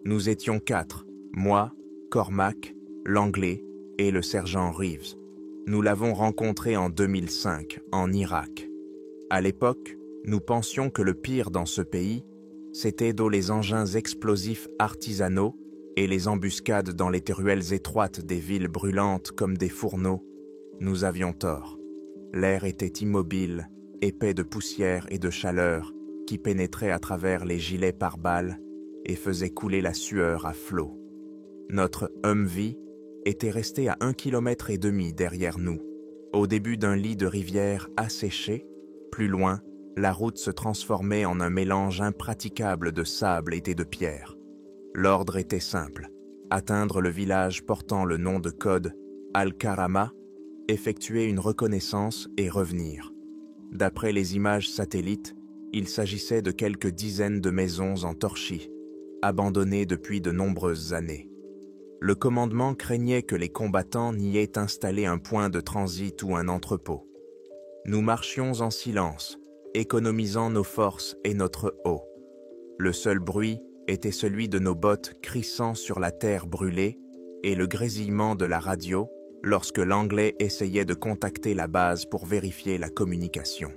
Nous étions 4, moi, Cormac, l'Anglais et le sergent Reeves. Nous l'avons rencontré en 2005, en Irak. À l'époque, nous pensions que le pire dans ce pays, c'était dans les engins explosifs artisanaux et les embuscades dans les ruelles étroites des villes brûlantes comme des fourneaux. Nous avions tort. L'air était immobile, épais de poussière et de chaleur qui pénétrait à travers les gilets pare-balles et faisait couler la sueur à flots. Notre Humvee était resté à 1,5 km derrière nous, au début d'un lit de rivière asséché. Plus loin, la route se transformait en un mélange impraticable de sable et de pierre. L'ordre était simple, atteindre le village portant le nom de code Al-Karama, effectuer une reconnaissance et revenir. D'après les images satellites, il s'agissait de quelques dizaines de maisons en torchis, abandonnées depuis de nombreuses années. Le commandement craignait que les combattants n'y aient installé un point de transit ou un entrepôt. Nous marchions en silence, économisant nos forces et notre eau. Le seul bruit était celui de nos bottes crissant sur la terre brûlée et le grésillement de la radio lorsque l'Anglais essayait de contacter la base pour vérifier la communication.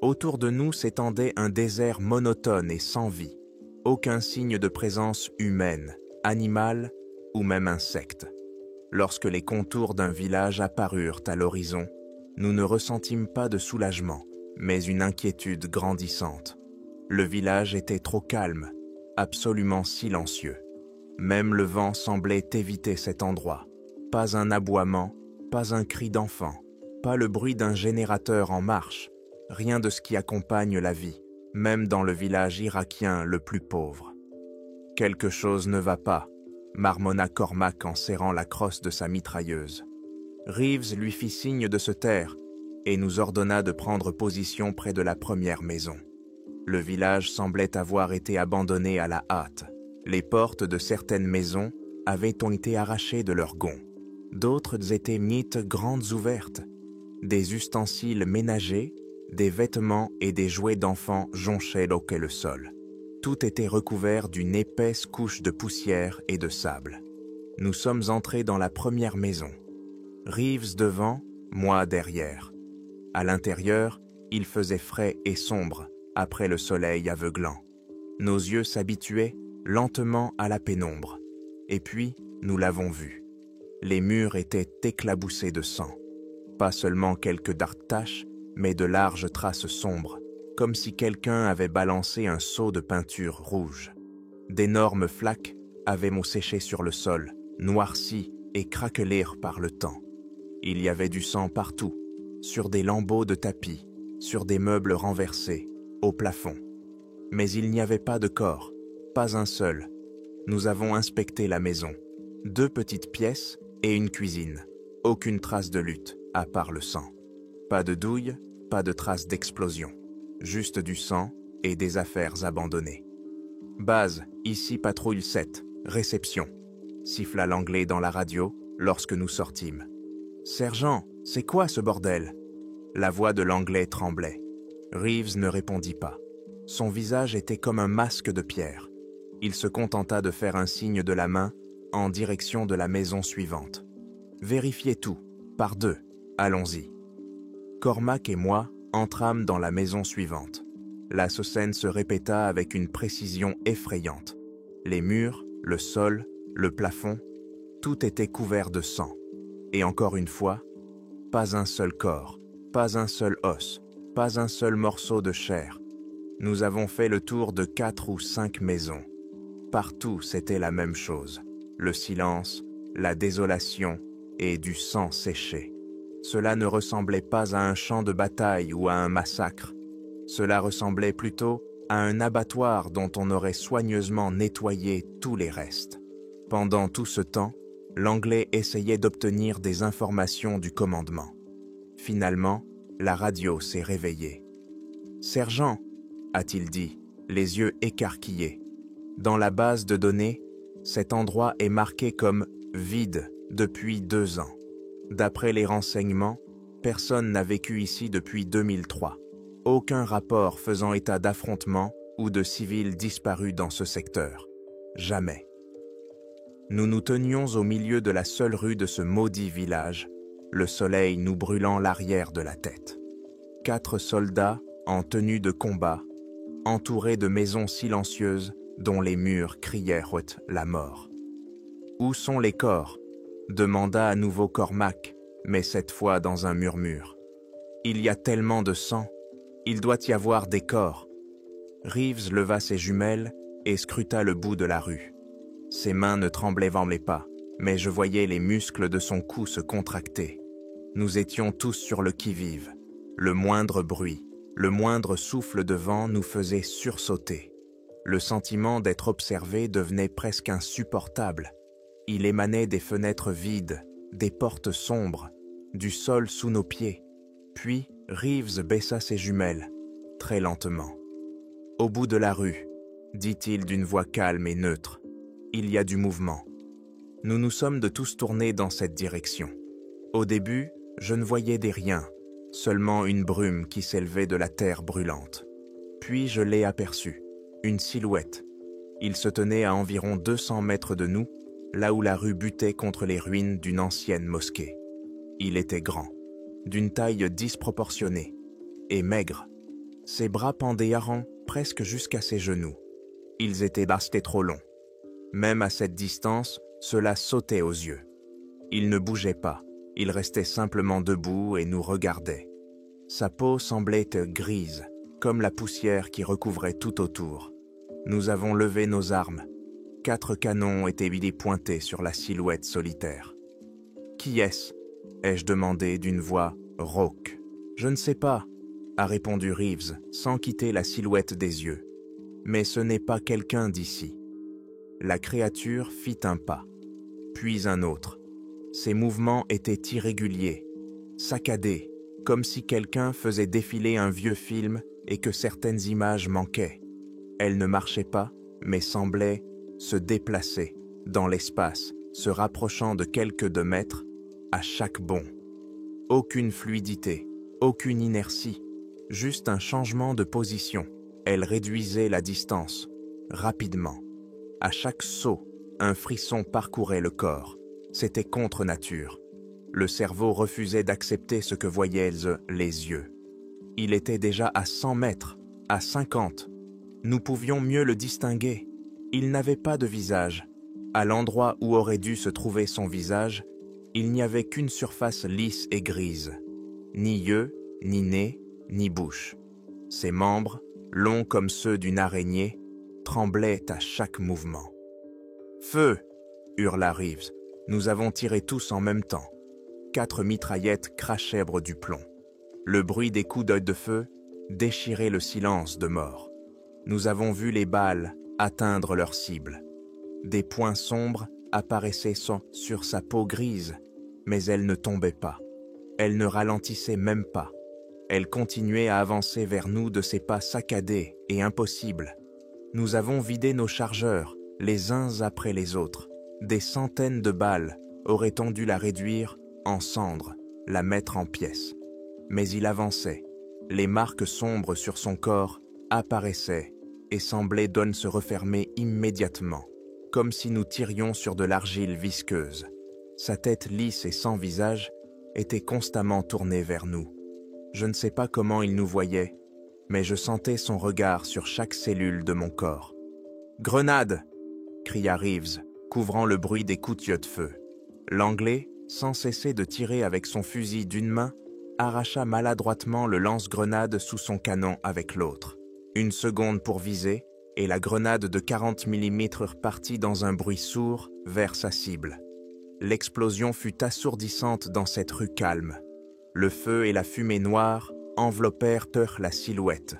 Autour de nous s'étendait un désert monotone et sans vie, aucun signe de présence humaine, animale ou même insecte. Lorsque les contours d'un village apparurent à l'horizon, nous ne ressentîmes pas de soulagement, mais une inquiétude grandissante. Le village était trop calme, absolument silencieux. Même le vent semblait éviter cet endroit. Pas un aboiement, pas un cri d'enfant, pas le bruit d'un générateur en marche, rien de ce qui accompagne la vie, même dans le village irakien le plus pauvre. « Quelque chose ne va pas », marmonna Cormac en serrant la crosse de sa mitrailleuse. Reeves lui fit signe de se taire et nous ordonna de prendre position près de la première maison. Le village semblait avoir été abandonné à la hâte. Les portes de certaines maisons avaient été arrachées de leurs gonds. D'autres étaient mises grandes ouvertes. Des ustensiles ménagers, des vêtements et des jouets d'enfants jonchaient le sol. Tout était recouvert d'une épaisse couche de poussière et de sable. Nous sommes entrés dans la première maison. Reeves devant, moi derrière. À l'intérieur, il faisait frais et sombre, après le soleil aveuglant. Nos yeux s'habituaient lentement à la pénombre. Et puis, nous l'avons vu. Les murs étaient éclaboussés de sang. Pas seulement quelques dark taches, mais de larges traces sombres, comme si quelqu'un avait balancé un seau de peinture rouge. D'énormes flaques avaient séché sur le sol, noircis et craquelèrent par le temps. Il y avait du sang partout, sur des lambeaux de tapis, sur des meubles renversés, au plafond. Mais il n'y avait pas de corps, pas un seul. Nous avons inspecté la maison. 2 petites pièces et une cuisine. Aucune trace de lutte, à part le sang. Pas de douille, pas de traces d'explosion. Juste du sang et des affaires abandonnées. « Base, ici patrouille 7, réception », siffla l'Anglais dans la radio lorsque nous sortîmes. « Sergent, c'est quoi ce bordel ?» La voix de l'Anglais tremblait. Reeves ne répondit pas. Son visage était comme un masque de pierre. Il se contenta de faire un signe de la main en direction de la maison suivante. « Vérifiez tout, par 2, allons-y. » Cormac et moi entrâmes dans la maison suivante. La scène se répéta avec une précision effrayante. Les murs, le sol, le plafond, tout était couvert de sang. Et encore une fois, pas un seul corps, pas un seul os, pas un seul morceau de chair. Nous avons fait le tour de 4 ou 5 maisons. Partout, c'était la même chose. Le silence, la désolation et du sang séché. Cela ne ressemblait pas à un champ de bataille ou à un massacre. Cela ressemblait plutôt à un abattoir dont on aurait soigneusement nettoyé tous les restes. Pendant tout ce temps, l'Anglais essayait d'obtenir des informations du commandement. Finalement, la radio s'est réveillée. « Sergent », a-t-il dit, les yeux écarquillés. Dans la base de données, cet endroit est marqué comme « vide » depuis 2 ans. D'après les renseignements, personne n'a vécu ici depuis 2003. Aucun rapport faisant état d'affrontements ou de civils disparus dans ce secteur. Jamais. Nous nous tenions au milieu de la seule rue de ce maudit village, le soleil nous brûlant l'arrière de la tête. 4 soldats, en tenue de combat, entourés de maisons silencieuses dont les murs criaient la mort. « Où sont les corps ?» demanda à nouveau Cormac, mais cette fois dans un murmure. « Il y a tellement de sang, il doit y avoir des corps. » Reeves leva ses jumelles et scruta le bout de la rue. Ses mains ne tremblaient pas, mais je voyais les muscles de son cou se contracter. Nous étions tous sur le qui-vive. Le moindre bruit, le moindre souffle de vent nous faisait sursauter. Le sentiment d'être observé devenait presque insupportable. Il émanait des fenêtres vides, des portes sombres, du sol sous nos pieds. Puis, Reeves baissa ses jumelles, très lentement. « Au bout de la rue, dit-il d'une voix calme et neutre, il y a du mouvement. » Nous nous sommes de tous tournés dans cette direction. Au début, je ne voyais des riens, seulement une brume qui s'élevait de la terre brûlante. Puis je l'ai aperçu, une silhouette. Il se tenait à environ 200 mètres de nous, là où la rue butait contre les ruines d'une ancienne mosquée. Il était grand, d'une taille disproportionnée, et maigre. Ses bras pendaient à rang presque jusqu'à ses genoux. Ils étaient trop longs. Même à cette distance, cela sautait aux yeux. Il ne bougeait pas, il restait simplement debout et nous regardait. Sa peau semblait grise, comme la poussière qui recouvrait tout autour. Nous avons levé nos armes. 4 canons étaient pointés sur la silhouette solitaire. « Qui est-ce » ai-je demandé d'une voix rauque. « Je ne sais pas » a répondu Reeves, sans quitter la silhouette des yeux. « Mais ce n'est pas quelqu'un d'ici. » La créature fit un pas, puis un autre. Ses mouvements étaient irréguliers, saccadés, comme si quelqu'un faisait défiler un vieux film et que certaines images manquaient. Elle ne marchait pas, mais semblait se déplacer dans l'espace, se rapprochant de quelques 2 mètres à chaque bond. Aucune fluidité, aucune inertie, juste un changement de position. Elle réduisait la distance, rapidement. À chaque saut, un frisson parcourait le corps. C'était contre nature. Le cerveau refusait d'accepter ce que voyaient les yeux. Il était déjà à 100 mètres, à 50. Nous pouvions mieux le distinguer. Il n'avait pas de visage. À l'endroit où aurait dû se trouver son visage, il n'y avait qu'une surface lisse et grise. Ni yeux, ni nez, ni bouche. Ses membres, longs comme ceux d'une araignée, tremblaient à chaque mouvement. « Feu !» hurla Reeves. Nous avons tiré tous en même temps. 4 mitraillettes crachaient du plomb. Le bruit des coups d'œil de feu déchirait le silence de mort. Nous avons vu les balles atteindre leur cible. Des points sombres apparaissaient sur sa peau grise, mais elle ne tombait pas. Elle ne ralentissait même pas. Elle continuait à avancer vers nous de ses pas saccadés et impossibles. Nous avons vidé nos chargeurs, les uns après les autres. Des centaines de balles auraient-on dû la réduire en cendres, la mettre en pièces. Mais il avançait. Les marques sombres sur son corps apparaissaient et semblaient se refermer immédiatement, comme si nous tirions sur de l'argile visqueuse. Sa tête lisse et sans visage était constamment tournée vers nous. Je ne sais pas comment il nous voyait, mais je sentais son regard sur chaque cellule de mon corps. « Grenade !» cria Reeves, couvrant le bruit des coups de feu. L'Anglais, sans cesser de tirer avec son fusil d'une main, arracha maladroitement le lance-grenade sous son canon avec l'autre. Une seconde pour viser, et la grenade de 40 mm partit dans un bruit sourd vers sa cible. L'explosion fut assourdissante dans cette rue calme. Le feu et la fumée noire enveloppèrent la silhouette.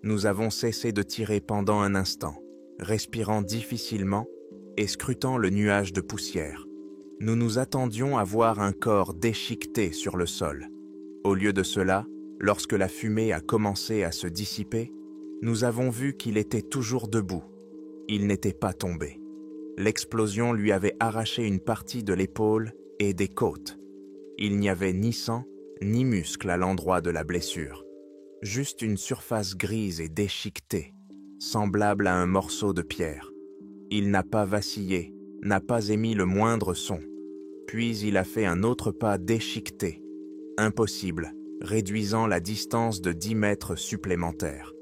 Nous avons cessé de tirer pendant un instant, respirant difficilement et scrutant le nuage de poussière. Nous nous attendions à voir un corps déchiqueté sur le sol. Au lieu de cela, lorsque la fumée a commencé à se dissiper, nous avons vu qu'il était toujours debout. Il n'était pas tombé. L'explosion lui avait arraché une partie de l'épaule et des côtes. Il n'y avait ni sang, ni muscle à l'endroit de la blessure. Juste une surface grise et déchiquetée, semblable à un morceau de pierre. Il n'a pas vacillé, n'a pas émis le moindre son. Puis il a fait un autre pas déchiqueté, impossible, réduisant la distance de 10 mètres supplémentaires.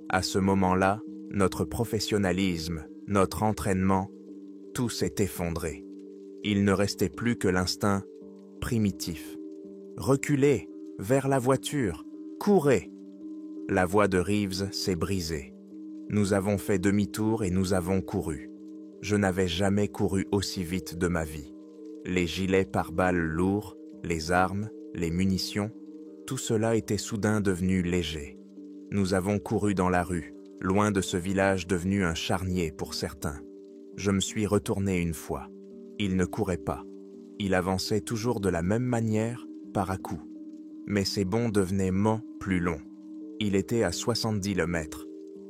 À ce moment-là, notre professionnalisme, notre entraînement, tout s'est effondré. Il ne restait plus que l'instinct primitif. Reculez, vers la voiture, courez. La voix de Reeves s'est brisée. Nous avons fait demi-tour et nous avons couru. Je n'avais jamais couru aussi vite de ma vie. Les gilets pare-balles lourds, les armes, les munitions, tout cela était soudain devenu léger. Nous avons couru dans la rue, loin de ce village devenu un charnier pour certains. Je me suis retourné une fois. Il ne courait pas. Il avançait toujours de la même manière, par à-coups. Mais ses bonds devenaient plus longs. Il était à 70 km.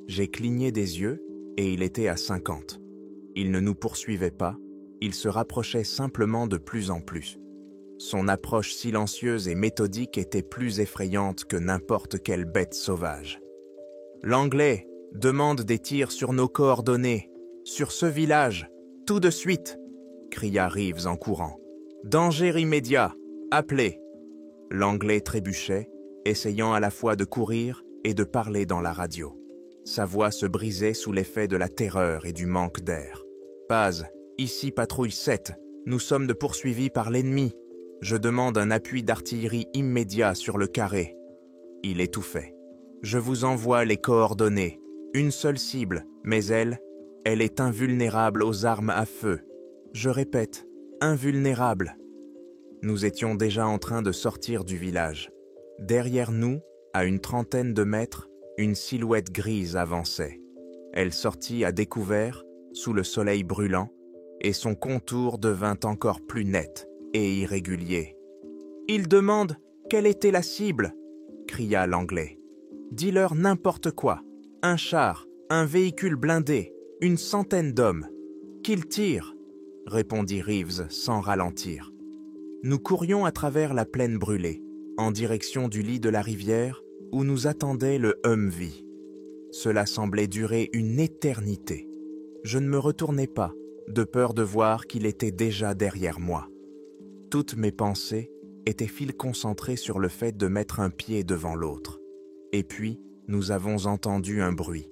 J'ai cligné des yeux et il était à 50. Il ne nous poursuivait pas, il se rapprochait simplement de plus en plus. Son approche silencieuse et méthodique était plus effrayante que n'importe quelle bête sauvage. « L'Anglais demande des tirs sur nos coordonnées, sur ce village, tout de suite !» cria Reeves en courant. « Danger immédiat, appelez !» L'Anglais trébuchait, essayant à la fois de courir et de parler dans la radio. Sa voix se brisait sous l'effet de la terreur et du manque d'air. « Paz, ici patrouille 7, nous sommes poursuivis par l'ennemi. Je demande un appui d'artillerie immédiat sur le carré. » Il étouffait. « Je vous envoie les coordonnées. Une seule cible, mais elle est invulnérable aux armes à feu. Je répète, invulnérable. » Nous étions déjà en train de sortir du village. Derrière nous, à une trentaine de mètres, une silhouette grise avançait. Elle sortit à découvert, sous le soleil brûlant, et son contour devint encore plus net et irrégulier. « Il demande quelle était la cible !» cria l'Anglais. « Dis-leur n'importe quoi. Un char, un véhicule blindé, une centaine d'hommes. Qu'ils tirent !» répondit Reeves sans ralentir. Nous courions à travers la plaine brûlée, en direction du lit de la rivière où nous attendait le Humvee. Cela semblait durer une éternité. Je ne me retournais pas, de peur de voir qu'il était déjà derrière moi. Toutes mes pensées étaient fil concentré sur le fait de mettre un pied devant l'autre. Et puis, nous avons entendu un bruit.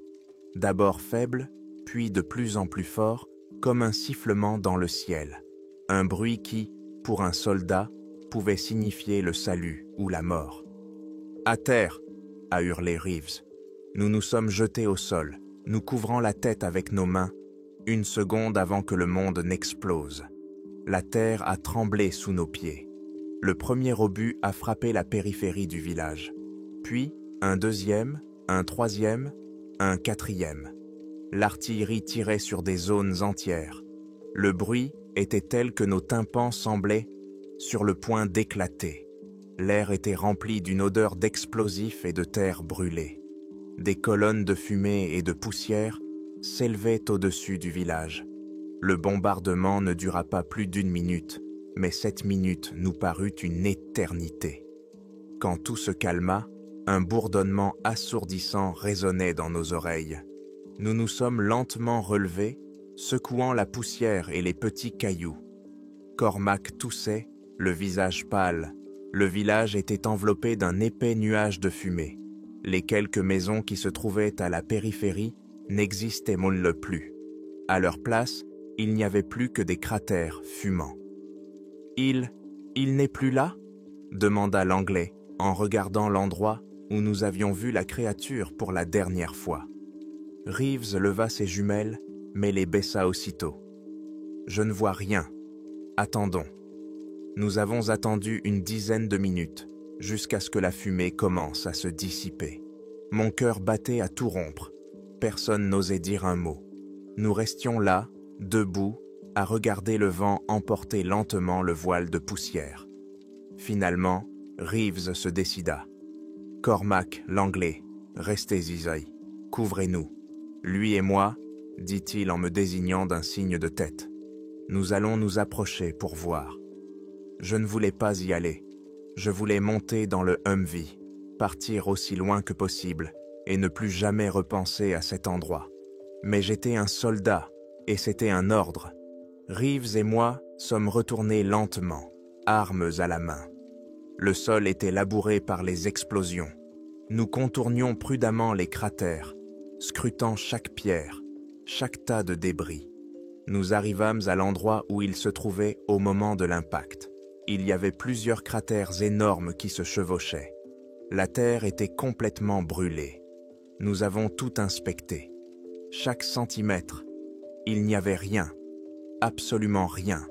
D'abord faible, puis de plus en plus fort, comme un sifflement dans le ciel. Un bruit qui, pour un soldat, pouvait signifier le salut ou la mort. « À terre !» a hurlé Reeves. Nous nous sommes jetés au sol, nous couvrant la tête avec nos mains, une seconde avant que le monde n'explose. La terre a tremblé sous nos pieds. Le premier obus a frappé la périphérie du village. Puis, un deuxième, un troisième, un quatrième. L'artillerie tirait sur des zones entières. Le bruit était tel que nos tympans semblaient sur le point d'éclater. L'air était rempli d'une odeur d'explosifs et de terre brûlée. Des colonnes de fumée et de poussière s'élevaient au-dessus du village. Le bombardement ne dura pas plus d'1 minute, mais 7 minutes nous parut une éternité. Quand tout se calma, un bourdonnement assourdissant résonnait dans nos oreilles. Nous nous sommes lentement relevés, secouant la poussière et les petits cailloux. Cormac toussait, le visage pâle. Le village était enveloppé d'un épais nuage de fumée. Les quelques maisons qui se trouvaient à la périphérie n'existaient plus. À leur place, il n'y avait plus que des cratères fumants. « Il n'est plus là ?» demanda l'Anglais en regardant l'endroit où nous avions vu la créature pour la dernière fois. Reeves leva ses jumelles, mais les baissa aussitôt. « Je ne vois rien. Attendons. » Nous avons attendu une dizaine de minutes, jusqu'à ce que la fumée commence à se dissiper. Mon cœur battait à tout rompre. Personne n'osait dire un mot. Nous restions là, debout, à regarder le vent emporter lentement le voile de poussière. Finalement, Reeves se décida. « Cormac, l'Anglais, restez ici. Couvrez-nous. Lui et moi, dit-il en me désignant d'un signe de tête. Nous allons nous approcher pour voir. » Je ne voulais pas y aller. Je voulais monter dans le Humvee, partir aussi loin que possible et ne plus jamais repenser à cet endroit. Mais j'étais un soldat et c'était un ordre. Reeves et moi sommes retournés lentement, armes à la main. Le sol était labouré par les explosions. Nous contournions prudemment les cratères, scrutant chaque pierre, chaque tas de débris. Nous arrivâmes à l'endroit où il se trouvait au moment de l'impact. Il y avait plusieurs cratères énormes qui se chevauchaient. La terre était complètement brûlée. Nous avons tout inspecté. Chaque centimètre, il n'y avait rien, absolument rien.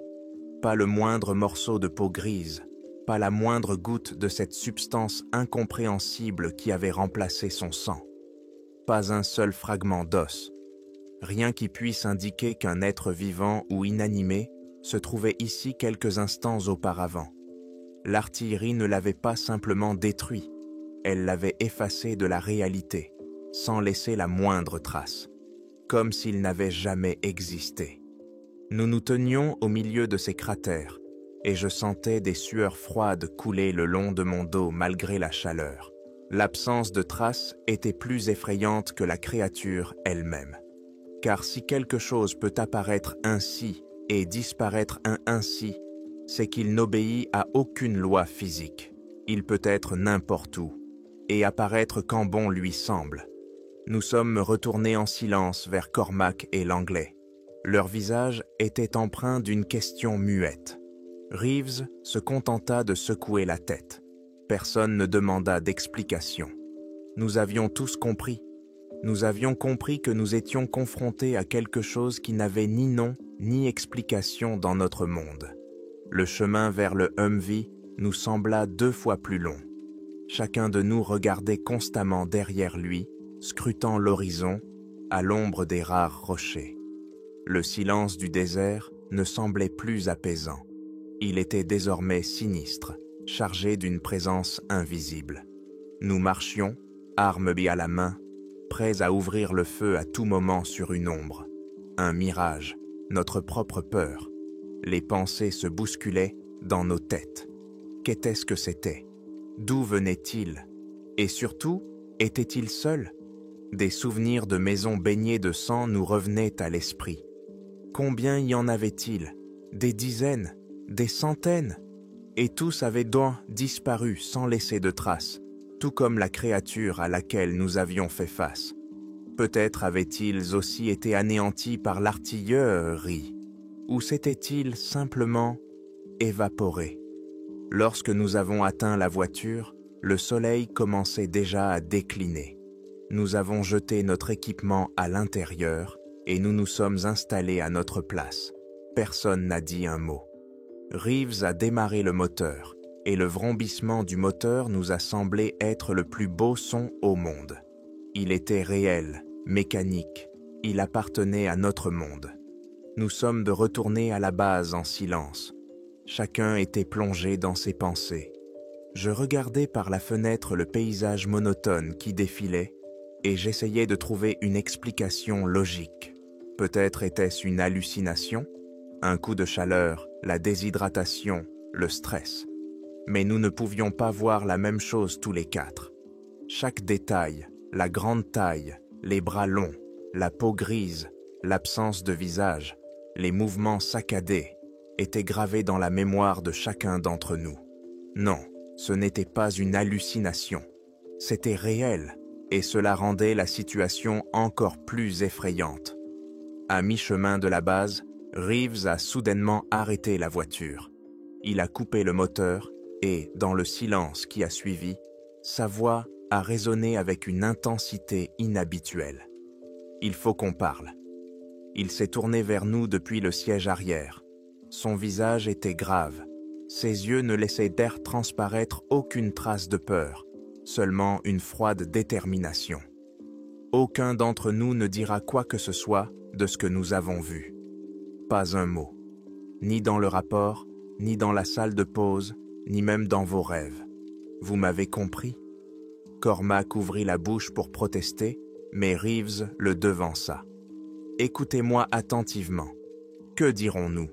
Pas le moindre morceau de peau grise, pas la moindre goutte de cette substance incompréhensible qui avait remplacé son sang. Pas un seul fragment d'os. Rien qui puisse indiquer qu'un être vivant ou inanimé se trouvait ici quelques instants auparavant. L'artillerie ne l'avait pas simplement détruit, elle l'avait effacé de la réalité, sans laisser la moindre trace, comme s'il n'avait jamais existé. Nous nous tenions au milieu de ces cratères, et je sentais des sueurs froides couler le long de mon dos malgré la chaleur. L'absence de traces était plus effrayante que la créature elle-même. Car si quelque chose peut apparaître ainsi et disparaître ainsi, c'est qu'il n'obéit à aucune loi physique. Il peut être n'importe où, et apparaître quand bon lui semble. Nous sommes retournés en silence vers Cormac et l'Anglais. Leur visage était empreint d'une question muette. Reeves se contenta de secouer la tête. Personne ne demanda d'explication. Nous avions tous compris. Nous avions compris que nous étions confrontés à quelque chose qui n'avait ni nom ni explication dans notre monde. Le chemin vers le Humvee nous sembla 2 fois plus long. Chacun de nous regardait constamment derrière lui, scrutant l'horizon, à l'ombre des rares rochers. Le silence du désert ne semblait plus apaisant. Il était désormais sinistre, chargé d'une présence invisible. Nous marchions, armes à la main, prêts à ouvrir le feu à tout moment sur une ombre. Un mirage, notre propre peur. Les pensées se bousculaient dans nos têtes. Qu'était-ce que c'était? D'où venait-il? Et surtout, était-il seul? Des souvenirs de maisons baignées de sang nous revenaient à l'esprit. Combien y en avait-il? Des dizaines? Des centaines? Et tous avaient donc disparu sans laisser de traces, tout comme la créature à laquelle nous avions fait face. Peut-être avaient-ils aussi été anéantis par l'artillerie, ou s'étaient-ils simplement évaporés? Lorsque nous avons atteint la voiture, le soleil commençait déjà à décliner. Nous avons jeté notre équipement à l'intérieur et nous nous sommes installés à notre place. Personne n'a dit un mot. Reeves a démarré le moteur, et le vrombissement du moteur nous a semblé être le plus beau son au monde. Il était réel, mécanique, il appartenait à notre monde. Nous sommes de retournés à la base en silence. Chacun était plongé dans ses pensées. Je regardais par la fenêtre le paysage monotone qui défilait, et j'essayais de trouver une explication logique. Peut-être était-ce une hallucination? Un coup de chaleur, la déshydratation, le stress. Mais nous ne pouvions pas voir la même chose tous les 4. Chaque détail, la grande taille, les bras longs, la peau grise, l'absence de visage, les mouvements saccadés, étaient gravés dans la mémoire de chacun d'entre nous. Non, ce n'était pas une hallucination. C'était réel, et cela rendait la situation encore plus effrayante. À mi-chemin de la base, Reeves a soudainement arrêté la voiture. Il a coupé le moteur et, dans le silence qui a suivi, sa voix a résonné avec une intensité inhabituelle. « Il faut qu'on parle. » Il s'est tourné vers nous depuis le siège arrière. Son visage était grave. Ses yeux ne laissaient d'air transparaître aucune trace de peur, seulement une froide détermination. Aucun d'entre nous ne dira quoi que ce soit de ce que nous avons vu. Pas un mot. Ni dans le rapport, ni dans la salle de pause, ni même dans vos rêves. Vous m'avez compris? Cormac ouvrit la bouche pour protester, mais Reeves le devança. Écoutez-moi attentivement. Que dirons-nous?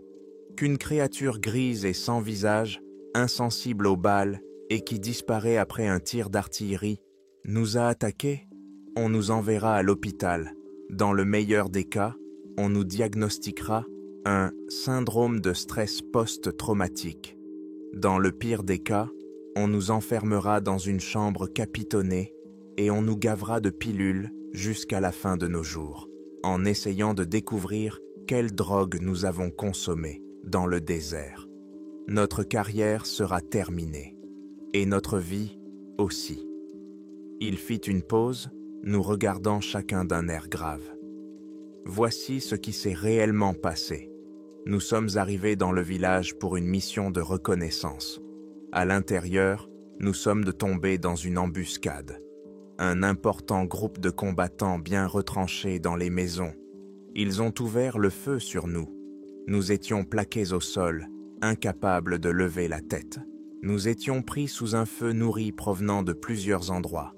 Qu'une créature grise et sans visage, insensible aux balles et qui disparaît après un tir d'artillerie, nous a attaqués? On nous enverra à l'hôpital. Dans le meilleur des cas, on nous diagnostiquera un syndrome de stress post-traumatique. Dans le pire des cas, on nous enfermera dans une chambre capitonnée et on nous gavera de pilules jusqu'à la fin de nos jours, en essayant de découvrir quelle drogue nous avons consommée dans le désert. Notre carrière sera terminée, et notre vie aussi. Il fit une pause, nous regardant chacun d'un air grave. Voici ce qui s'est réellement passé. Nous sommes arrivés dans le village pour une mission de reconnaissance. À l'intérieur, nous sommes tombés dans une embuscade. Un important groupe de combattants bien retranchés dans les maisons. Ils ont ouvert le feu sur nous. Nous étions plaqués au sol, incapables de lever la tête. Nous étions pris sous un feu nourri provenant de plusieurs endroits,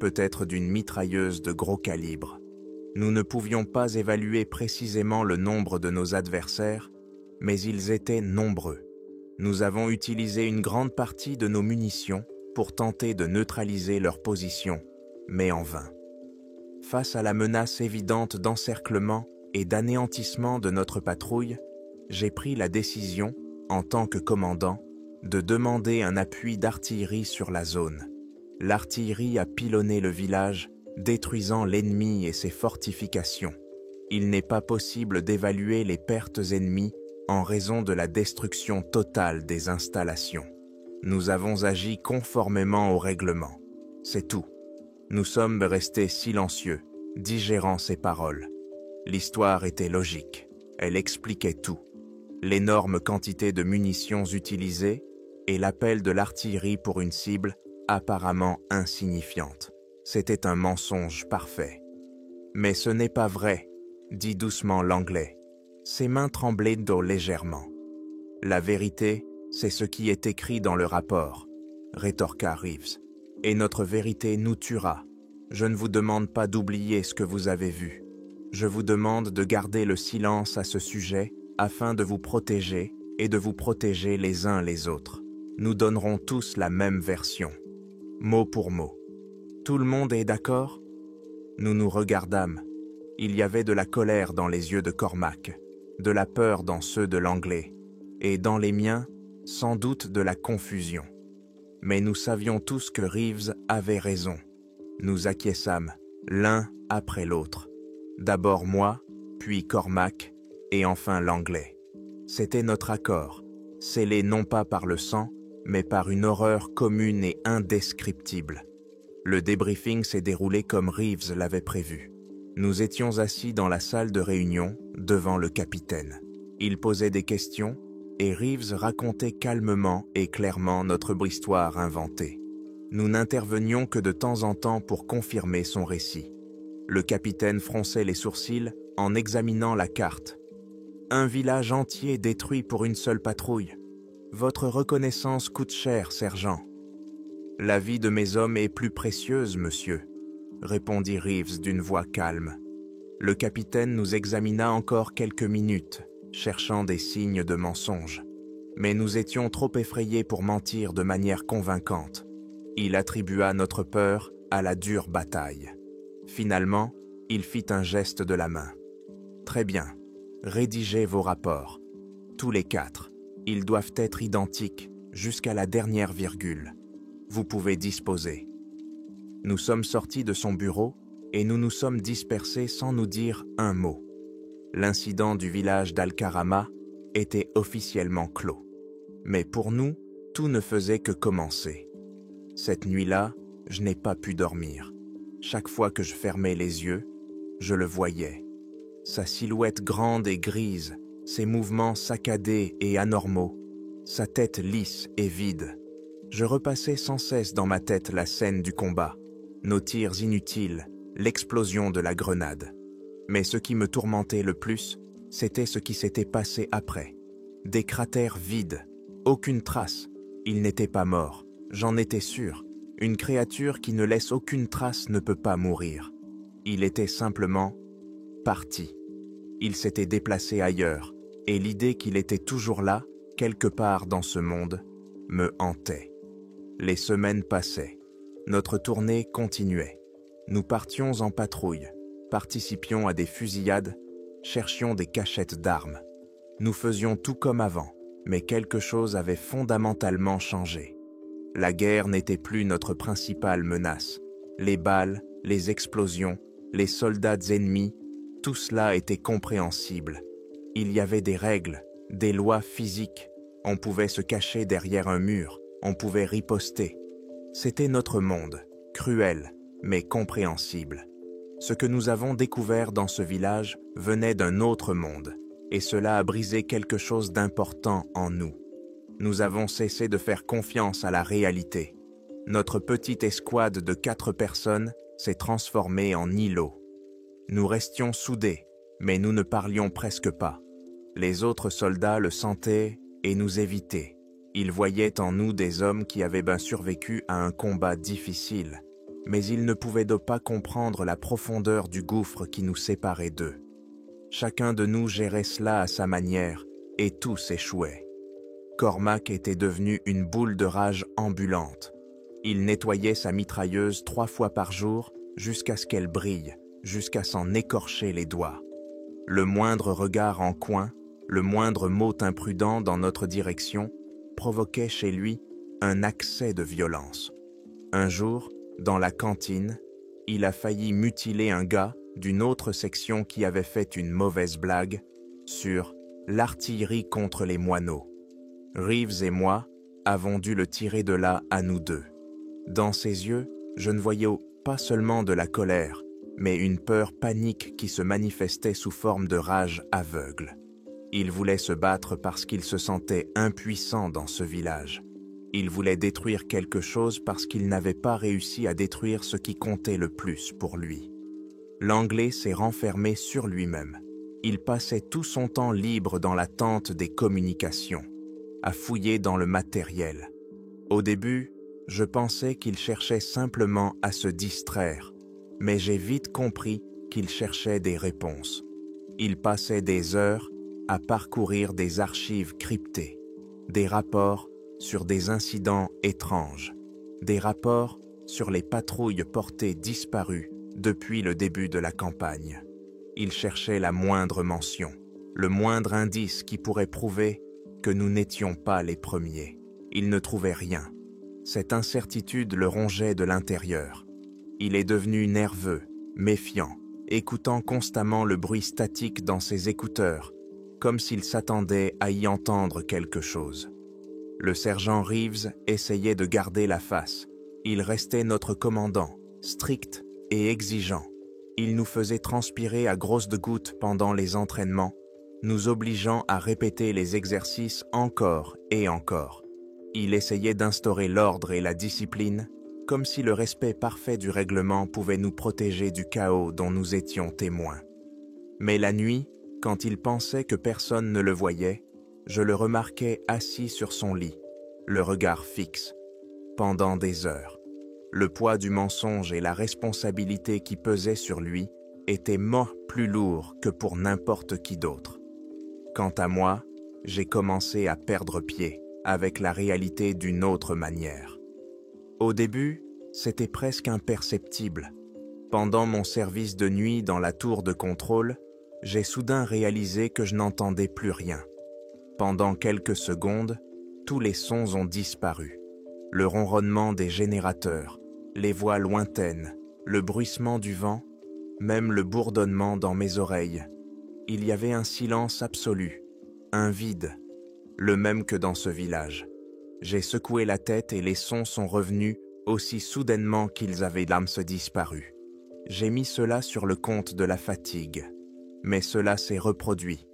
peut-être d'une mitrailleuse de gros calibre. Nous ne pouvions pas évaluer précisément le nombre de nos adversaires, mais ils étaient nombreux. Nous avons utilisé une grande partie de nos munitions pour tenter de neutraliser leur position, mais en vain. Face à la menace évidente d'encerclement et d'anéantissement de notre patrouille, j'ai pris la décision, en tant que commandant, de demander un appui d'artillerie sur la zone. L'artillerie a pilonné le village, détruisant l'ennemi et ses fortifications. Il n'est pas possible d'évaluer les pertes ennemies en raison de la destruction totale des installations. Nous avons agi conformément au règlement. C'est tout. Nous sommes restés silencieux, digérant ces paroles. L'histoire était logique. Elle expliquait tout. L'énorme quantité de munitions utilisées et l'appel de l'artillerie pour une cible apparemment insignifiante. C'était un mensonge parfait. Mais ce n'est pas vrai, dit doucement l'Anglais. Ses mains tremblaient légèrement. La vérité, c'est ce qui est écrit dans le rapport, rétorqua Reeves. Et notre vérité nous tuera. Je ne vous demande pas d'oublier ce que vous avez vu. Je vous demande de garder le silence à ce sujet afin de vous protéger et de vous protéger les uns les autres. Nous donnerons tous la même version, mot pour mot. Tout le monde est d'accord? Nous nous regardâmes. Il y avait de la colère dans les yeux de Cormac, de la peur dans ceux de l'Anglais, et dans les miens, sans doute de la confusion. Mais nous savions tous que Reeves avait raison. Nous acquiesçâmes, l'un après l'autre. D'abord moi, puis Cormac, et enfin l'Anglais. C'était notre accord, scellé non pas par le sang, mais par une horreur commune et indescriptible. Le débriefing s'est déroulé comme Reeves l'avait prévu. Nous étions assis dans la salle de réunion, devant le capitaine. Il posait des questions, et Reeves racontait calmement et clairement notre histoire inventée. Nous n'intervenions que de temps en temps pour confirmer son récit. Le capitaine fronçait les sourcils en examinant la carte. Un village entier détruit pour une seule patrouille. Votre reconnaissance coûte cher, sergent. La vie de mes hommes est plus précieuse, monsieur, répondit Reeves d'une voix calme. Le capitaine nous examina encore quelques minutes, cherchant des signes de mensonge. Mais nous étions trop effrayés pour mentir de manière convaincante. Il attribua notre peur à la dure bataille. Finalement, il fit un geste de la main. Très bien, rédigez vos rapports. Tous les 4. Ils doivent être identiques jusqu'à la dernière virgule. Vous pouvez disposer. Nous sommes sortis de son bureau et nous nous sommes dispersés sans nous dire un mot. L'incident du village d'Al-Karama était officiellement clos. Mais pour nous, tout ne faisait que commencer. Cette nuit-là, je n'ai pas pu dormir. Chaque fois que je fermais les yeux, je le voyais. Sa silhouette grande et grise, ses mouvements saccadés et anormaux, sa tête lisse et vide. Je repassais sans cesse dans ma tête la scène du combat, nos tirs inutiles, l'explosion de la grenade. Mais ce qui me tourmentait le plus, c'était ce qui s'était passé après. Des cratères vides, aucune trace. Il n'était pas mort, j'en étais sûr. Une créature qui ne laisse aucune trace ne peut pas mourir. Il était simplement parti. Il s'était déplacé ailleurs, et l'idée qu'il était toujours là, quelque part dans ce monde, me hantait. Les semaines passaient. Notre tournée continuait. Nous partions en patrouille, participions à des fusillades, cherchions des cachettes d'armes. Nous faisions tout comme avant, mais quelque chose avait fondamentalement changé. La guerre n'était plus notre principale menace. Les balles, les explosions, les soldats ennemis, tout cela était compréhensible. Il y avait des règles, des lois physiques. On pouvait se cacher derrière un mur, on pouvait riposter. C'était notre monde, cruel, mais compréhensible. Ce que nous avons découvert dans ce village venait d'un autre monde, et cela a brisé quelque chose d'important en nous. Nous avons cessé de faire confiance à la réalité. Notre petite escouade de 4 personnes s'est transformée en îlot. Nous restions soudés, mais nous ne parlions presque pas. Les autres soldats le sentaient et nous évitaient. Ils voyaient en nous des hommes qui avaient bien survécu à un combat difficile, mais ils ne pouvaient pas comprendre la profondeur du gouffre qui nous séparait d'eux. Chacun de nous gérait cela à sa manière, et tous échouaient. Cormac était devenu une boule de rage ambulante. Il nettoyait sa mitrailleuse 3 fois par jour jusqu'à ce qu'elle brille, jusqu'à s'en écorcher les doigts. Le moindre regard en coin, le moindre mot imprudent dans notre direction provoquait chez lui un accès de violence. Un jour, dans la cantine, il a failli mutiler un gars d'une autre section qui avait fait une mauvaise blague sur l'artillerie contre les moineaux. Reeves et moi avons dû le tirer de là à nous deux. Dans ses yeux, je ne voyais pas seulement de la colère, mais une peur panique qui se manifestait sous forme de rage aveugle. Il voulait se battre parce qu'il se sentait impuissant dans ce village. Il voulait détruire quelque chose parce qu'il n'avait pas réussi à détruire ce qui comptait le plus pour lui. L'Anglais s'est renfermé sur lui-même. Il passait tout son temps libre dans l'attente des communications, à fouiller dans le matériel. Au début, je pensais qu'il cherchait simplement à se distraire, mais j'ai vite compris qu'il cherchait des réponses. Il passait des heures à parcourir des archives cryptées, des rapports sur des incidents étranges, des rapports sur les patrouilles portées disparues depuis le début de la campagne. Il cherchait la moindre mention, le moindre indice qui pourrait prouver que nous n'étions pas les premiers. Il ne trouvait rien. Cette incertitude le rongeait de l'intérieur. Il est devenu nerveux, méfiant, écoutant constamment le bruit statique dans ses écouteurs, comme s'il s'attendait à y entendre quelque chose. Le sergent Reeves essayait de garder la face. Il restait notre commandant, strict et exigeant. Il nous faisait transpirer à grosses gouttes pendant les entraînements, nous obligeant à répéter les exercices encore et encore. Il essayait d'instaurer l'ordre et la discipline, comme si le respect parfait du règlement pouvait nous protéger du chaos dont nous étions témoins. Mais la nuit, quand il pensait que personne ne le voyait, je le remarquais assis sur son lit, le regard fixe, pendant des heures. Le poids du mensonge et la responsabilité qui pesaient sur lui étaient plus lourds que pour n'importe qui d'autre. Quant à moi, j'ai commencé à perdre pied avec la réalité d'une autre manière. Au début, c'était presque imperceptible. Pendant mon service de nuit dans la tour de contrôle, j'ai soudain réalisé que je n'entendais plus rien. Pendant quelques secondes, tous les sons ont disparu. Le ronronnement des générateurs, les voix lointaines, le bruissement du vent, même le bourdonnement dans mes oreilles. Il y avait un silence absolu, un vide, le même que dans ce village. J'ai secoué la tête et les sons sont revenus aussi soudainement qu'ils avaient l'âme disparu. J'ai mis cela sur le compte de la fatigue, mais cela s'est reproduit,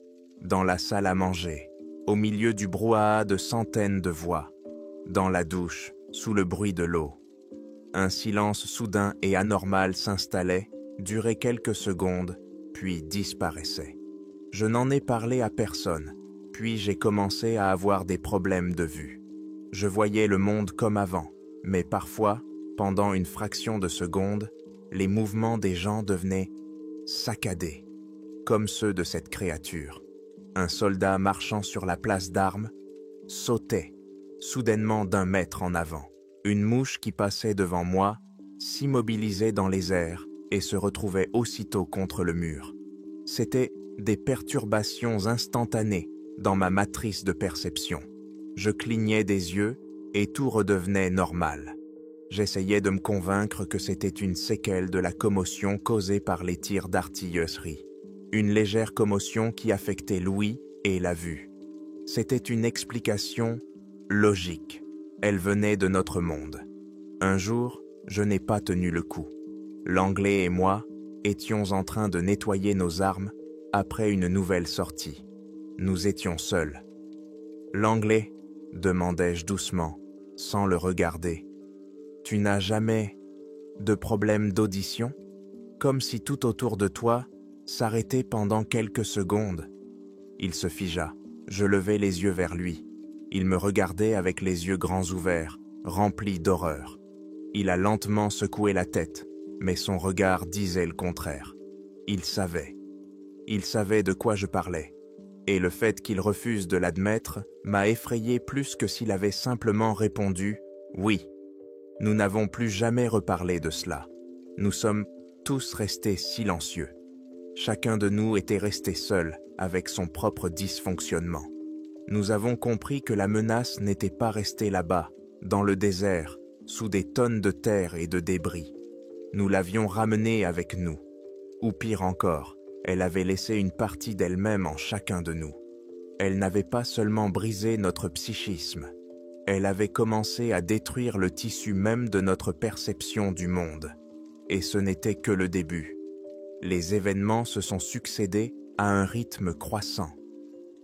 dans la salle à manger, au milieu du brouhaha de centaines de voix, dans la douche, sous le bruit de l'eau. Un silence soudain et anormal s'installait, durait quelques secondes, puis disparaissait. Je n'en ai parlé à personne, puis j'ai commencé à avoir des problèmes de vue. Je voyais le monde comme avant, mais parfois, pendant une fraction de seconde, les mouvements des gens devenaient saccadés, comme ceux de cette créature. Un soldat marchant sur la place d'armes sautait, soudainement d'1 mètre en avant. Une mouche qui passait devant moi s'immobilisait dans les airs et se retrouvait aussitôt contre le mur. C'étaient des perturbations instantanées dans ma matrice de perception. Je clignais des yeux et tout redevenait normal. J'essayais de me convaincre que c'était une séquelle de la commotion causée par les tirs d'artillerie. Une légère commotion qui affectait l'ouïe et la vue. C'était une explication logique. Elle venait de notre monde. Un jour, je n'ai pas tenu le coup. L'Anglais et moi étions en train de nettoyer nos armes après une nouvelle sortie. Nous étions seuls. L'Anglais, demandai-je doucement, sans le regarder. Tu n'as jamais de problème d'audition? Comme si tout autour de toi s'arrêtait pendant quelques secondes. Il se figea. Je levai les yeux vers lui. Il me regardait avec les yeux grands ouverts, remplis d'horreur. Il a lentement secoué la tête, mais son regard disait le contraire. Il savait. Il savait de quoi je parlais. Et le fait qu'il refuse de l'admettre m'a effrayé plus que s'il avait simplement répondu « Oui ». Nous n'avons plus jamais reparlé de cela. Nous sommes tous restés silencieux. Chacun de nous était resté seul avec son propre dysfonctionnement. Nous avons compris que la menace n'était pas restée là-bas, dans le désert, sous des tonnes de terre et de débris. Nous l'avions ramenée avec nous. Ou pire encore, elle avait laissé une partie d'elle-même en chacun de nous. Elle n'avait pas seulement brisé notre psychisme, elle avait commencé à détruire le tissu même de notre perception du monde. Et ce n'était que le début. Les événements se sont succédés à un rythme croissant.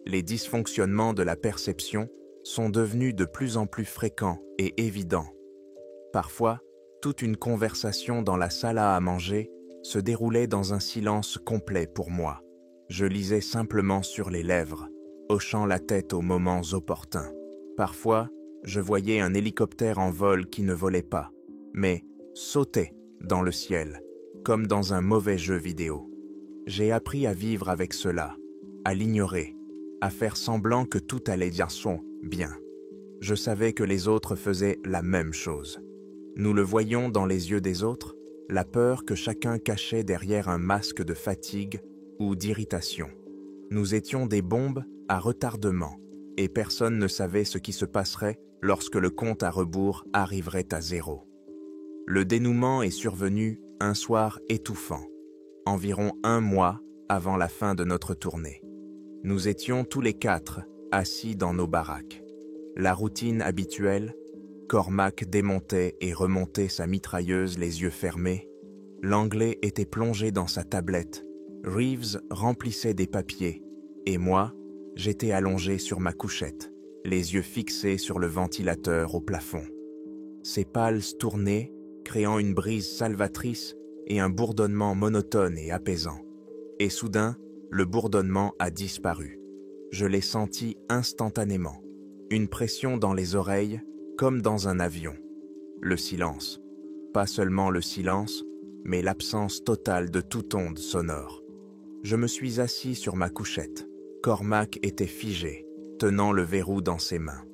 Les dysfonctionnements de la perception sont devenus de plus en plus fréquents et évidents. Parfois, toute une conversation dans la salle à manger se déroulait dans un silence complet pour moi. Je lisais simplement sur les lèvres, hochant la tête aux moments opportuns. Parfois, je voyais un hélicoptère en vol qui ne volait pas, mais sautait dans le ciel, comme dans un mauvais jeu vidéo. J'ai appris à vivre avec cela, à l'ignorer, à faire semblant que tout allait bien. Je savais que les autres faisaient la même chose. Nous le voyions dans les yeux des autres, la peur que chacun cachait derrière un masque de fatigue ou d'irritation. Nous étions des bombes à retardement, et personne ne savait ce qui se passerait lorsque le compte à rebours arriverait à 0. Le dénouement est survenu un soir étouffant, environ 1 mois avant la fin de notre tournée. Nous étions tous les 4 assis dans nos baraques. La routine habituelle, Cormac démontait et remontait sa mitrailleuse les yeux fermés. L'Anglais était plongé dans sa tablette. Reeves remplissait des papiers. Et moi, j'étais allongé sur ma couchette, les yeux fixés sur le ventilateur au plafond. Ses pales tournaient, créant une brise salvatrice et un bourdonnement monotone et apaisant. Et soudain, le bourdonnement a disparu. Je l'ai senti instantanément. Une pression dans les oreilles, comme dans un avion. Le silence. Pas seulement le silence, mais l'absence totale de toute onde sonore. Je me suis assis sur ma couchette. Cormac était figé, tenant le verrou dans ses mains.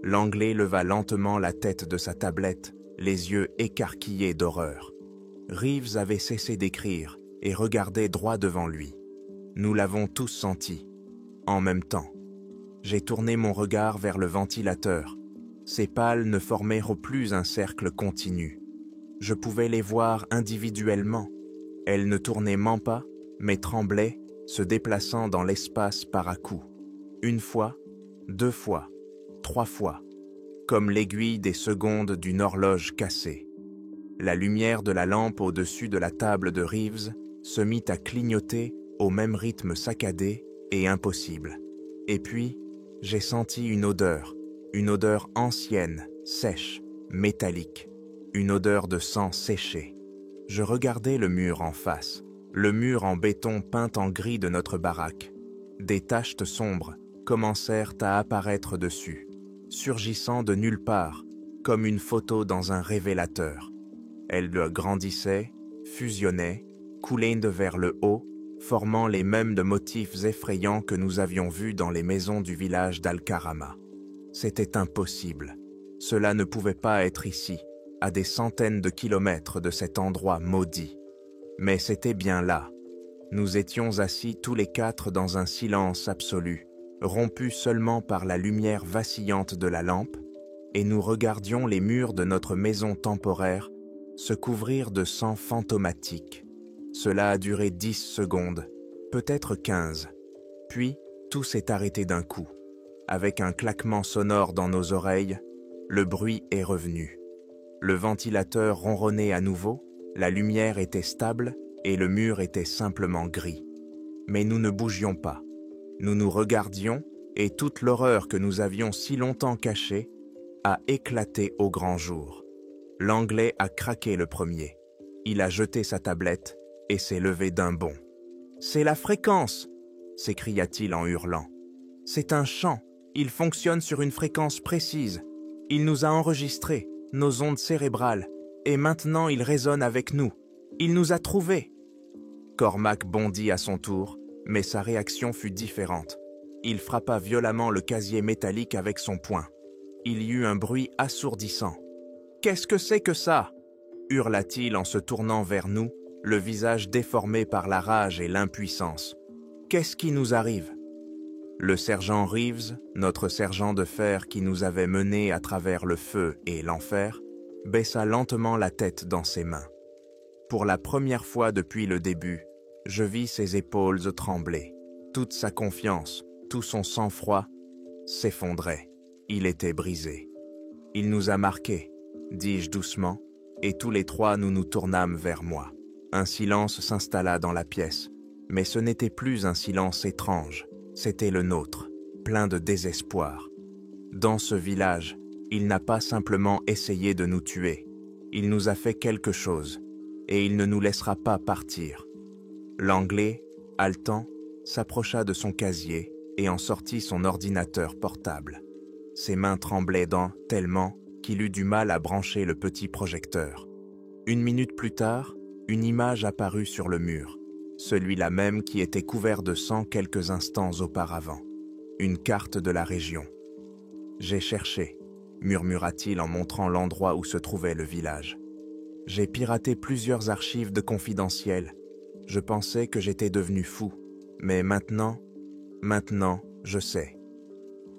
L'Anglais leva lentement la tête de sa tablette, les yeux écarquillés d'horreur. Reeves avait cessé d'écrire et regardait droit devant lui. Nous l'avons tous senti, en même temps. J'ai tourné mon regard vers le ventilateur. Ces pales ne formaient plus un cercle continu. Je pouvais les voir individuellement. Elles ne tournaient pas, mais tremblaient, se déplaçant dans l'espace par à-coups. 1 fois, 2 fois, 3 fois, comme l'aiguille des secondes d'une horloge cassée. La lumière de la lampe au-dessus de la table de Reeves se mit à clignoter au même rythme saccadé et impossible. Et puis, j'ai senti une odeur ancienne, sèche, métallique, une odeur de sang séché. Je regardais le mur en face, le mur en béton peint en gris de notre baraque. Des taches sombres commencèrent à apparaître dessus, surgissant de nulle part, comme une photo dans un révélateur. Elles grandissaient, fusionnaient, coulaient vers le haut, formant les mêmes motifs effrayants que nous avions vus dans les maisons du village d'Al-Karama. C'était impossible. Cela ne pouvait pas être ici, à des centaines de kilomètres de cet endroit maudit. Mais c'était bien là. Nous étions assis tous les 4 dans un silence absolu, rompus seulement par la lumière vacillante de la lampe, et nous regardions les murs de notre maison temporaire se couvrir de sang fantomatique. Cela a duré 10 secondes, peut-être 15. Puis, tout s'est arrêté d'un coup. Avec un claquement sonore dans nos oreilles, le bruit est revenu. Le ventilateur ronronnait à nouveau, la lumière était stable et le mur était simplement gris. Mais nous ne bougions pas. Nous nous regardions et toute l'horreur que nous avions si longtemps cachée a éclaté au grand jour. L'Anglais a craqué le premier. Il a jeté sa tablette et s'est levé d'un bond. « C'est la fréquence !» s'écria-t-il en hurlant. « C'est un chant. Il fonctionne sur une fréquence précise. Il nous a enregistrés, nos ondes cérébrales, et maintenant il résonne avec nous. Il nous a trouvés !» Cormac bondit à son tour, mais sa réaction fut différente. Il frappa violemment le casier métallique avec son poing. Il y eut un bruit assourdissant. « Qu'est-ce que c'est que ça ?» hurla-t-il en se tournant vers nous, le visage déformé par la rage et l'impuissance. « Qu'est-ce qui nous arrive ?» Le sergent Reeves, notre sergent de fer qui nous avait menés à travers le feu et l'enfer, baissa lentement la tête dans ses mains. Pour la première fois depuis le début, je vis ses épaules trembler. Toute sa confiance, tout son sang-froid s'effondrait. Il était brisé. « Il nous a marqués », dis-je doucement, et tous les trois nous nous tournâmes vers moi. Un silence s'installa dans la pièce, mais ce n'était plus un silence étrange, c'était le nôtre, plein de désespoir. Dans ce village, il n'a pas simplement essayé de nous tuer, il nous a fait quelque chose, et il ne nous laissera pas partir. L'Anglais, haletant, s'approcha de son casier et en sortit son ordinateur portable. Ses mains tremblaient tellement qu'il eut du mal à brancher le petit projecteur. 1 minute plus tard, une image apparut sur le mur, celui-là même qui était couvert de sang quelques instants auparavant. Une carte de la région. « J'ai cherché », murmura-t-il en montrant l'endroit où se trouvait le village. « J'ai piraté plusieurs archives de confidentiels. Je pensais que j'étais devenu fou, mais maintenant, je sais. »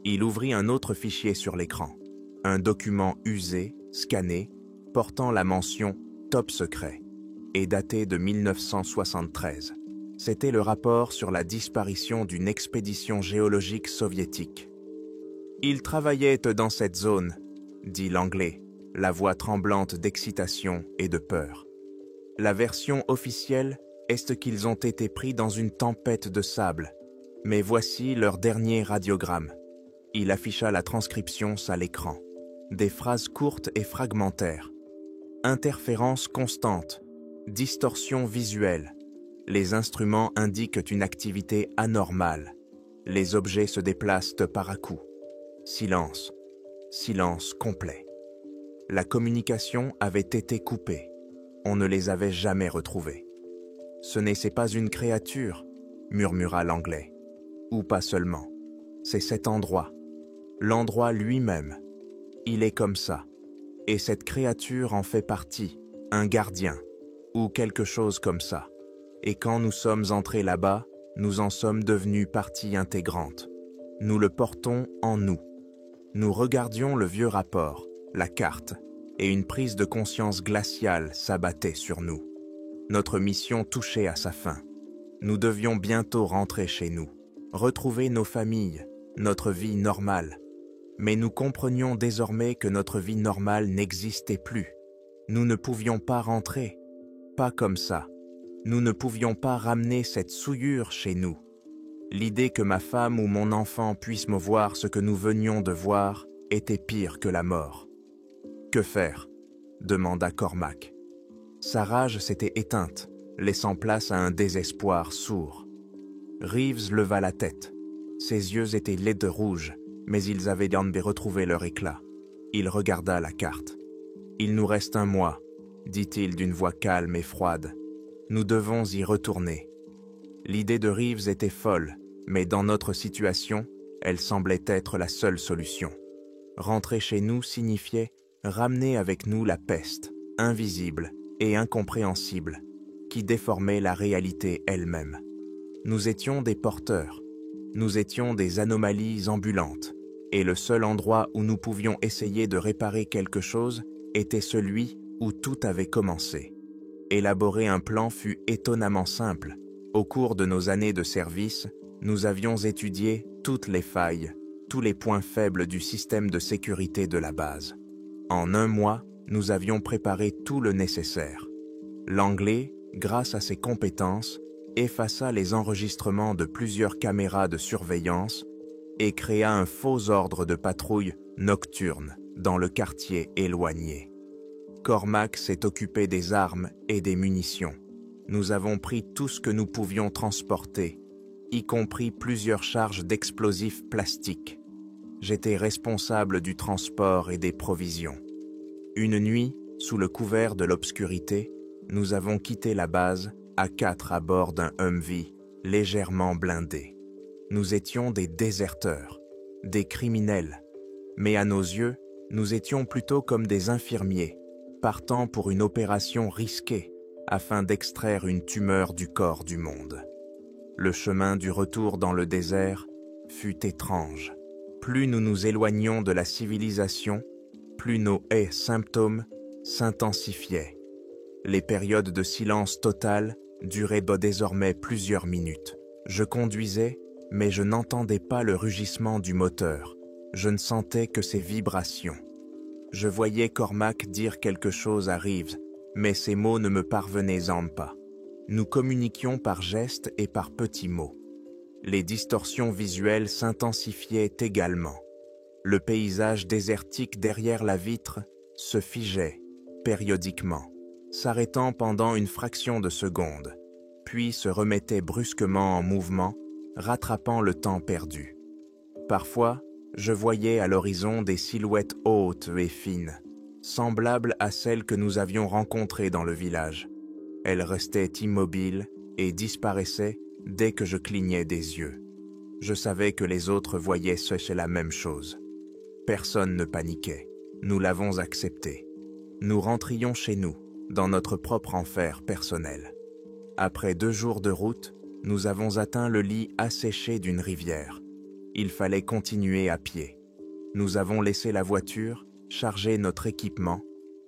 Il ouvrit un autre fichier sur l'écran, un document usé, scanné, portant la mention « Top secret » et daté de 1973. C'était le rapport sur la disparition d'une expédition géologique soviétique. « Il travaillait dans cette zone », dit l'Anglais, la voix tremblante d'excitation et de peur. « La version officielle est qu'ils ont été pris dans une tempête de sable, mais voici leur dernier radiogramme. » Il afficha la transcription à l'écran. Des phrases courtes et fragmentaires. Interférence constante. Distorsion visuelle. Les instruments indiquent une activité anormale. Les objets se déplacent par à-coups. Silence. Silence complet. La communication avait été coupée. On ne les avait jamais retrouvés. « Ce n'est pas une créature », murmura l'Anglais. « Ou pas seulement. C'est cet endroit. L'endroit lui-même. Il est comme ça. Et cette créature en fait partie, un gardien, ou quelque chose comme ça. Et quand nous sommes entrés là-bas, nous en sommes devenus partie intégrante. Nous le portons en nous. Nous regardions le vieux rapport, la carte, et une prise de conscience glaciale s'abattait sur nous. Notre mission touchait à sa fin. Nous devions bientôt rentrer chez nous, retrouver nos familles, notre vie normale. Mais nous comprenions désormais que notre vie normale n'existait plus. Nous ne pouvions pas rentrer, pas comme ça. Nous ne pouvions pas ramener cette souillure chez nous. L'idée que ma femme ou mon enfant puisse me voir ce que nous venions de voir était pire que la mort. « Que faire ?» demanda Cormac. Sa rage s'était éteinte, laissant place à un désespoir sourd. Reeves leva la tête. Ses yeux étaient laids de rouge, mais ils avaient retrouvé leur éclat. Il regarda la carte. « Il nous reste 1 mois, » dit-il d'une voix calme et froide. « Nous devons y retourner. » L'idée de Reeves était folle, mais dans notre situation, elle semblait être la seule solution. Rentrer chez nous signifiait ramener avec nous la peste, invisible et incompréhensible, qui déformait la réalité elle-même. Nous étions des porteurs. Nous étions des anomalies ambulantes, et le seul endroit où nous pouvions essayer de réparer quelque chose était celui où tout avait commencé. Élaborer un plan fut étonnamment simple. Au cours de nos années de service, nous avions étudié toutes les failles, tous les points faibles du système de sécurité de la base. En un mois, nous avions préparé tout le nécessaire. L'Anglais, grâce à ses compétences, effaça les enregistrements de plusieurs caméras de surveillance et créa un faux ordre de patrouille nocturne dans le quartier éloigné. Cormac s'est occupé des armes et des munitions. Nous avons pris tout ce que nous pouvions transporter, y compris plusieurs charges d'explosifs plastiques. J'étais responsable du transport et des provisions. Une nuit, sous le couvert de l'obscurité, nous avons quitté la base à 4 à bord d'un Humvee légèrement blindé. Nous étions des déserteurs, des criminels, mais à nos yeux, nous étions plutôt comme des infirmiers, partant pour une opération risquée afin d'extraire une tumeur du corps du monde. Le chemin du retour dans le désert fut étrange. Plus nous nous éloignions de la civilisation, plus nos symptômes s'intensifiaient. Les périodes de silence total duraient désormais plusieurs minutes. Je conduisais, mais je n'entendais pas le rugissement du moteur. Je ne sentais que ses vibrations. Je voyais Cormac dire quelque chose à Reeves, mais ces mots ne me parvenaient pas. Nous communiquions par gestes et par petits mots. Les distorsions visuelles s'intensifiaient également. Le paysage désertique derrière la vitre se figeait, périodiquement, s'arrêtant pendant une fraction de seconde, puis se remettait brusquement en mouvement, rattrapant le temps perdu. Parfois, je voyais à l'horizon des silhouettes hautes et fines, semblables à celles que nous avions rencontrées dans le village. Elles restaient immobiles et disparaissaient dès que je clignais des yeux. Je savais que les autres voyaient la même chose. Personne ne paniquait. Nous l'avons accepté. Nous rentrions chez nous, dans notre propre enfer personnel. Après 2 jours de route, nous avons atteint le lit asséché d'une rivière. Il fallait continuer à pied. Nous avons laissé la voiture, chargé notre équipement,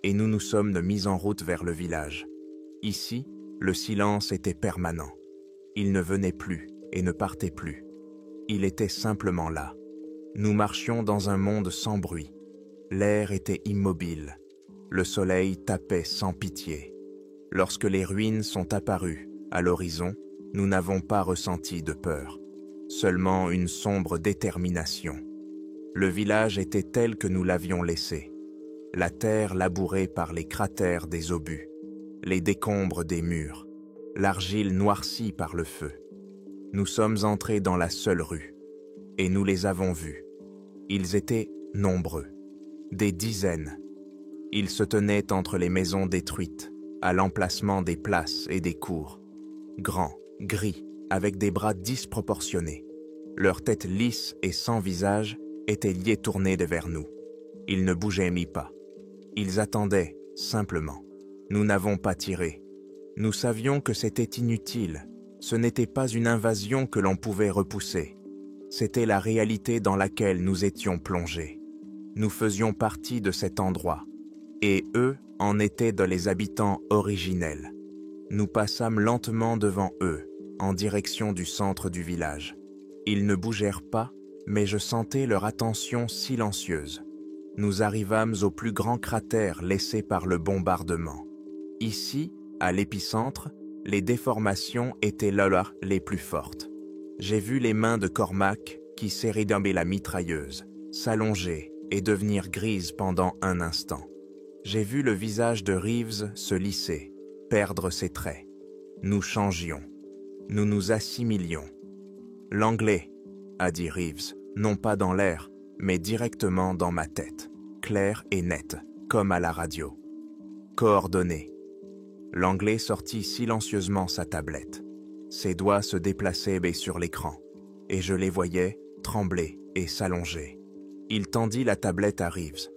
et nous nous sommes mis en route vers le village. Ici, le silence était permanent. Il ne venait plus et ne partait plus. Il était simplement là. Nous marchions dans un monde sans bruit. L'air était immobile. Le soleil tapait sans pitié. Lorsque les ruines sont apparues à l'horizon, nous n'avons pas ressenti de peur, seulement une sombre détermination. Le village était tel que nous l'avions laissé. La terre labourée par les cratères des obus, les décombres des murs, l'argile noircie par le feu. Nous sommes entrés dans la seule rue, et nous les avons vus. Ils étaient nombreux, des dizaines. Ils se tenaient entre les maisons détruites, à l'emplacement des places et des cours. Grands, gris, avec des bras disproportionnés. Leurs têtes lisses et sans visage étaient liées tournées vers nous. Ils ne bougeaient pas. Ils attendaient, simplement. Nous n'avons pas tiré. Nous savions que c'était inutile. Ce n'était pas une invasion que l'on pouvait repousser. C'était la réalité dans laquelle nous étions plongés. Nous faisions partie de cet endroit, et eux en étaient les habitants originels. Nous passâmes lentement devant eux, en direction du centre du village. Ils ne bougèrent pas, mais je sentais leur attention silencieuse. Nous arrivâmes au plus grand cratère laissé par le bombardement. Ici, à l'épicentre, les déformations étaient les plus fortes. J'ai vu les mains de Cormac, qui serraient la mitrailleuse, s'allonger et devenir grises pendant un instant. J'ai vu le visage de Reeves se lisser, perdre ses traits. Nous changions. Nous nous assimilions. L'anglais, a dit Reeves, non pas dans l'air, mais directement dans ma tête, clair et net, comme à la radio. Coordonnées. L'anglais sortit silencieusement sa tablette. Ses doigts se déplaçaient sur l'écran, et je les voyais trembler et s'allonger. Il tendit la tablette à Reeves.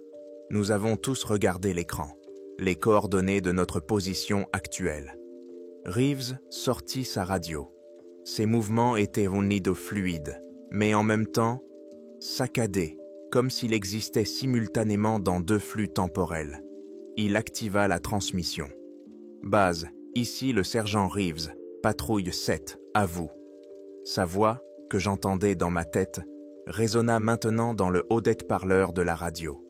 Nous avons tous regardé l'écran, les coordonnées de notre position actuelle. Reeves sortit sa radio. Ses mouvements étaient fluides, mais en même temps, saccadé, comme s'il existait simultanément dans deux flux temporels. Il activa la transmission. « Base, ici le sergent Reeves, patrouille 7, à vous. » Sa voix, que j'entendais dans ma tête, résonna maintenant dans le haut-parleur de la radio.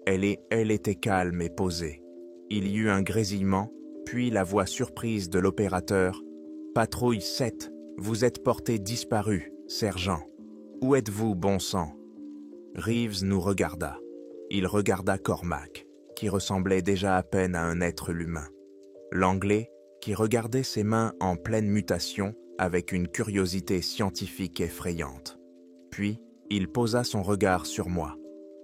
Elle était calme et posée. Il y eut un grésillement, puis la voix surprise de l'opérateur. « Patrouille 7, vous êtes porté disparu, sergent. Où êtes-vous, bon sang ?» Reeves nous regarda. Il regarda Cormac, qui ressemblait déjà à peine à un être humain. L'Anglais, qui regardait ses mains en pleine mutation avec une curiosité scientifique effrayante. Puis, il posa son regard sur moi.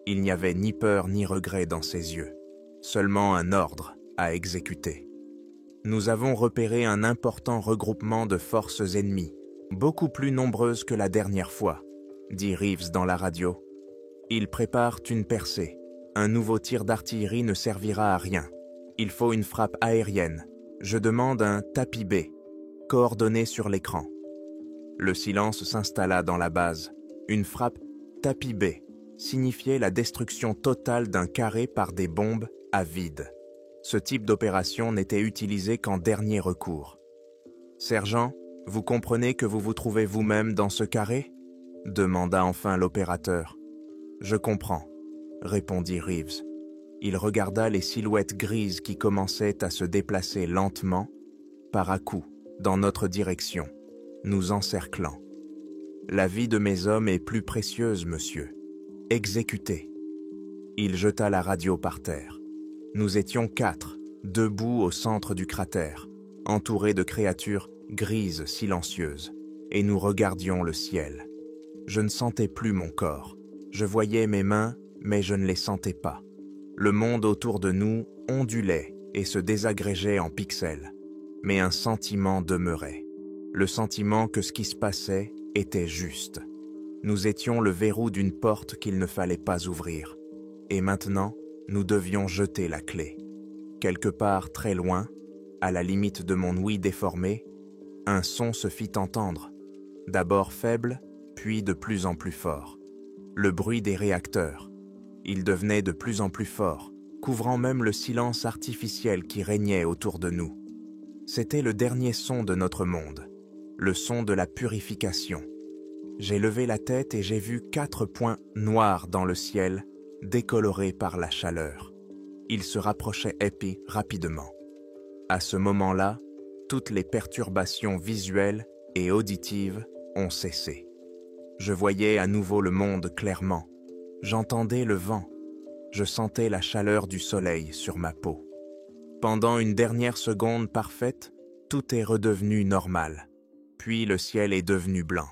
Il n'y avait ni peur ni regret dans ses yeux, seulement un ordre à exécuter. Nous avons repéré un important regroupement de forces ennemies, beaucoup plus nombreuses que la dernière fois, dit Reeves dans la radio. Ils préparent une percée. Un nouveau tir d'artillerie ne servira à rien. Il faut une frappe aérienne. Je demande un tapis B, coordonné sur l'écran. Le silence s'installa dans la base. Une frappe tapis B signifiait la destruction totale d'un carré par des bombes à vide. Ce type d'opération n'était utilisé qu'en dernier recours. « Sergent, vous comprenez que vous vous trouvez vous-même dans ce carré ?» demanda enfin l'opérateur. « Je comprends, » répondit Reeves. Il regarda les silhouettes grises qui commençaient à se déplacer lentement, par à-coups, dans notre direction, nous encerclant. « La vie de mes hommes est plus précieuse, monsieur. Exécutez. » Il jeta la radio par terre. Nous étions 4, debout au centre du cratère, entourés de créatures grises silencieuses, et nous regardions le ciel. Je ne sentais plus mon corps. Je voyais mes mains, mais je ne les sentais pas. Le monde autour de nous ondulait et se désagrégeait en pixels. Mais un sentiment demeurait. Le sentiment que ce qui se passait était juste. Nous étions le verrou d'une porte qu'il ne fallait pas ouvrir. Et maintenant, nous devions jeter la clé. Quelque part très loin, à la limite de mon ouïe déformée, un son se fit entendre. D'abord faible, puis de plus en plus fort. Le bruit des réacteurs. Il devenait de plus en plus fort, couvrant même le silence artificiel qui régnait autour de nous. C'était le dernier son de notre monde, le son de la purification. J'ai levé la tête et j'ai vu 4 points noirs dans le ciel, décolorés par la chaleur. Ils se rapprochaient rapidement. À ce moment-là, toutes les perturbations visuelles et auditives ont cessé. Je voyais à nouveau le monde clairement. J'entendais le vent. Je sentais la chaleur du soleil sur ma peau. Pendant une dernière seconde parfaite, tout est redevenu normal. Puis le ciel est devenu blanc.